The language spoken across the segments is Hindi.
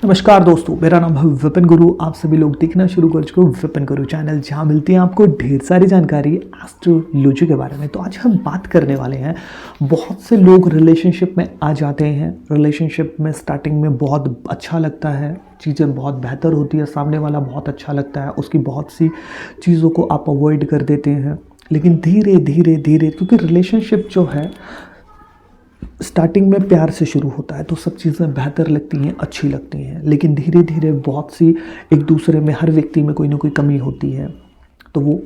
नमस्कार दोस्तों, मेरा नाम है विपिन गुरु। आप सभी लोग देखना शुरू कर चुके हो विपिन गुरु चैनल, जहां मिलती है आपको ढेर सारी जानकारी एस्ट्रोलॉजी के बारे में। तो आज हम बात करने वाले हैं, बहुत से लोग रिलेशनशिप में आ जाते हैं। रिलेशनशिप में स्टार्टिंग में बहुत अच्छा लगता है, चीज़ें बहुत बेहतर होती है, सामने वाला बहुत अच्छा लगता है, उसकी बहुत सी चीज़ों को आप अवॉइड कर देते हैं। लेकिन धीरे धीरे धीरे, क्योंकि रिलेशनशिप जो है स्टार्टिंग में प्यार से शुरू होता है तो सब चीज़ें बेहतर लगती हैं, अच्छी लगती हैं। लेकिन धीरे धीरे बहुत सी एक दूसरे में, हर व्यक्ति में कोई ना कोई कमी होती है तो वो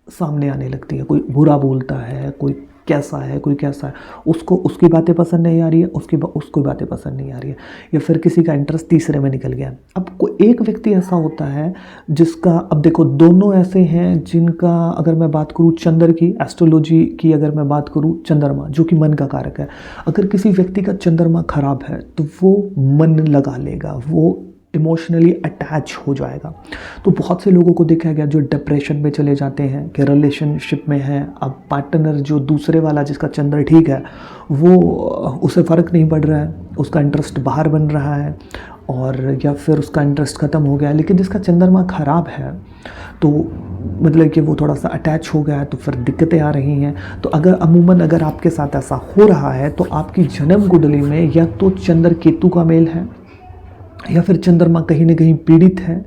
सामने आने लगती है। कोई बुरा बोलता है, कोई कैसा है, कोई कैसा है, उसको उसकी बातें पसंद नहीं आ रही है, उसको बातें पसंद नहीं आ रही है, या फिर किसी का इंटरेस्ट तीसरे में निकल गया। अब कोई एक व्यक्ति ऐसा होता है जिसका, अब देखो दोनों ऐसे हैं जिनका, अगर मैं बात करूँ चंद्र की, एस्ट्रोलॉजी की अगर मैं बात करूँ, चंद्रमा जो कि मन का कारक है, अगर किसी व्यक्ति का चंद्रमा खराब है तो वो मन लगा लेगा, वो इमोशनली अटैच हो जाएगा। तो बहुत से लोगों को देखा गया जो डिप्रेशन में चले जाते हैं कि रिलेशनशिप में है, अब पार्टनर जो दूसरे वाला जिसका चंद्र ठीक है वो, उसे फ़र्क नहीं पड़ रहा है, उसका इंटरेस्ट बाहर बन रहा है, और या फिर उसका इंटरेस्ट ख़त्म हो गया। लेकिन जिसका चंद्रमा ख़राब है तो मतलब कि वो थोड़ा सा अटैच हो गया है, तो फिर दिक्कतें आ रही हैं। तो अगर आपके साथ ऐसा हो रहा है तो आपकी जन्म कुंडली में या तो चंद्र केतु का मेल है, या फिर चंद्रमा कहीं ना कहीं पीड़ित है,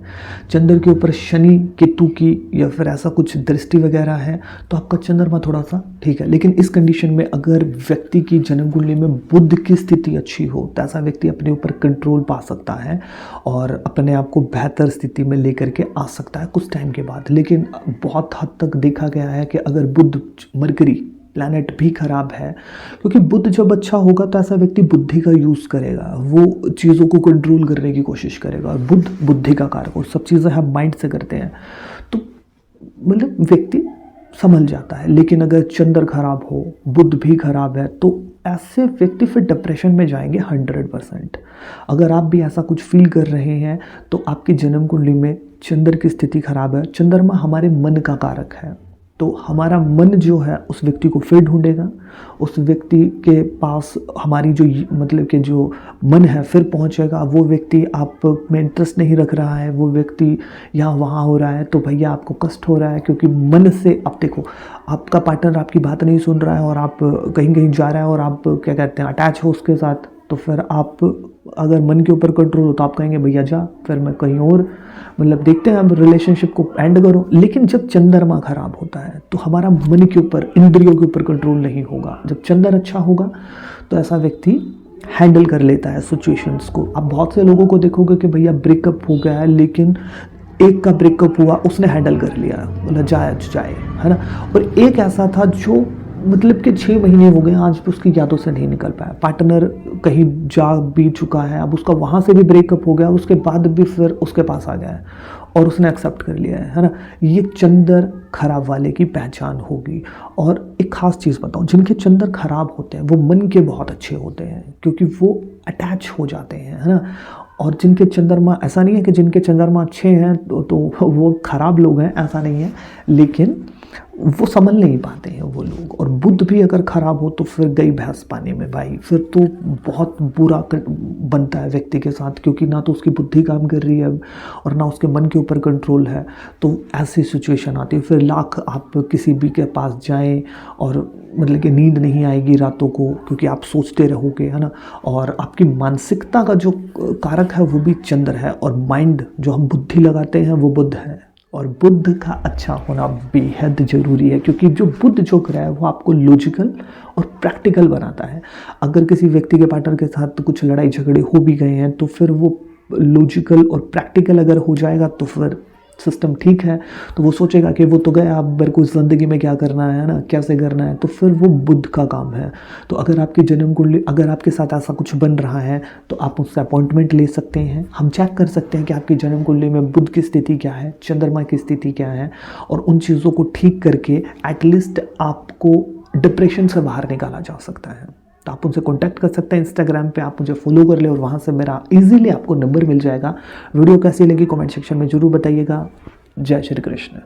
चंद्र के ऊपर शनि केतु की या फिर ऐसा कुछ दृष्टि वगैरह है, तो आपका चंद्रमा थोड़ा सा ठीक है। लेकिन इस कंडीशन में अगर व्यक्ति की जन्म कुंडली में बुध की स्थिति अच्छी हो तो ऐसा व्यक्ति अपने ऊपर कंट्रोल पा सकता है और अपने आप को बेहतर स्थिति में लेकर के आ सकता है कुछ टाइम के बाद। लेकिन बहुत हद तक देखा गया है कि अगर बुध, मरकरी प्लैनेट भी खराब है, क्योंकि बुध जब अच्छा होगा तो ऐसा व्यक्ति बुद्धि का यूज़ करेगा, वो चीज़ों को कंट्रोल करने की कोशिश करेगा, और बुध बुद्धि का कारक, और सब चीज़ें हम माइंड से करते हैं तो मतलब व्यक्ति संभल जाता है। लेकिन अगर चंद्र खराब हो, बुध भी खराब है, तो ऐसे व्यक्ति फिर डिप्रेशन में जाएंगे 100%। अगर आप भी ऐसा कुछ फील कर रहे हैं तो आपकी जन्म कुंडली में चंद्र की स्थिति खराब है। चंद्रमा हमारे मन का कारक है, तो हमारा मन जो है उस व्यक्ति को फिर ढूंढेगा, उस व्यक्ति के पास हमारी जो मतलब कि जो मन है फिर पहुंचेगा। वो व्यक्ति आप में इंटरेस्ट नहीं रख रहा है, वो व्यक्ति यहाँ वहाँ हो रहा है, तो भैया आपको कष्ट हो रहा है, क्योंकि मन से आप देखो, आपका पार्टनर आपकी बात नहीं सुन रहा है और आप कहीं कहीं जा रहा है और आप क्या कहते हैं अटैच हो उसके साथ, तो फिर आप अगर मन के ऊपर कंट्रोल हो तो आप कहेंगे भैया जा, फिर मैं कहीं और मतलब देखते हैं, अब रिलेशनशिप को एंड करो। लेकिन जब चंद्रमा खराब होता है तो हमारा मन के ऊपर, इंद्रियों के ऊपर कंट्रोल नहीं होगा। जब चंद्र अच्छा होगा तो ऐसा व्यक्ति हैंडल कर लेता है सिचुएशंस को। अब बहुत से लोगों को देखोगे कि भैया ब्रेकअप हो गया है, लेकिन एक का ब्रेकअप हुआ उसने हैंडल कर लिया, मतलब जाए है ना। और एक ऐसा था जो मतलब कि 6 महीने हो गए, आज भी उसकी यादों से नहीं निकल पाया। पार्टनर कहीं जा भी चुका है, अब उसका वहाँ से भी ब्रेकअप हो गया, उसके बाद भी फिर उसके पास आ गया है और उसने एक्सेप्ट कर लिया है ना। ये चंद्र खराब वाले की पहचान होगी। और एक खास चीज़ बताऊँ, जिनके चंद्र खराब होते हैं वो मन के बहुत अच्छे होते हैं, क्योंकि वो अटैच हो जाते हैं, है ना। और जिनके चंद्रमा, ऐसा नहीं है कि जिनके चंद्रमा अच्छे हैं तो वो खराब लोग हैं, ऐसा नहीं है, लेकिन वो संभल नहीं पाते हैं वो लोग। और बुध भी अगर खराब हो तो फिर गई भैंस पानी में भाई, फिर तो बहुत बुरा बनता है व्यक्ति के साथ, क्योंकि ना तो उसकी बुद्धि काम कर रही है और ना उसके मन के ऊपर कंट्रोल है। तो ऐसी सिचुएशन आती है, फिर लाख आप किसी भी के पास जाएं और मतलब कि नींद नहीं आएगी रातों को, क्योंकि आप सोचते रहोगे, है ना। और आपकी मानसिकता का जो कारक है वो भी चंद्र है, और माइंड जो हम बुद्धि लगाते हैं वो बुध है। और बुध का अच्छा होना बेहद ज़रूरी है, क्योंकि जो बुध जो ग्रह है वो आपको लॉजिकल और प्रैक्टिकल बनाता है। अगर किसी व्यक्ति के पार्टनर के साथ कुछ लड़ाई झगड़े हो भी गए हैं तो फिर वो लॉजिकल और प्रैक्टिकल अगर हो जाएगा तो फिर सिस्टम ठीक है, तो वो सोचेगा कि वो तो गया, अब मेरे को ज़िंदगी में क्या करना है ना, कैसे करना है, तो फिर वो बुध का काम है। तो अगर आपकी जन्म कुंडली, अगर आपके साथ ऐसा कुछ बन रहा है तो आप उससे अपॉइंटमेंट ले सकते हैं। हम चेक कर सकते हैं कि आपकी जन्म कुंडली में बुध की स्थिति क्या है, चंद्रमा की स्थिति क्या है, और उन चीज़ों को ठीक करके एटलीस्ट आपको डिप्रेशन से बाहर निकाला जा सकता है। तो आप उनसे कांटेक्ट कर सकते हैं, इंस्टाग्राम पे आप मुझे फॉलो कर ले और वहाँ से मेरा इजीली आपको नंबर मिल जाएगा। वीडियो कैसी लगी कमेंट सेक्शन में ज़रूर बताइएगा। जय श्री कृष्ण।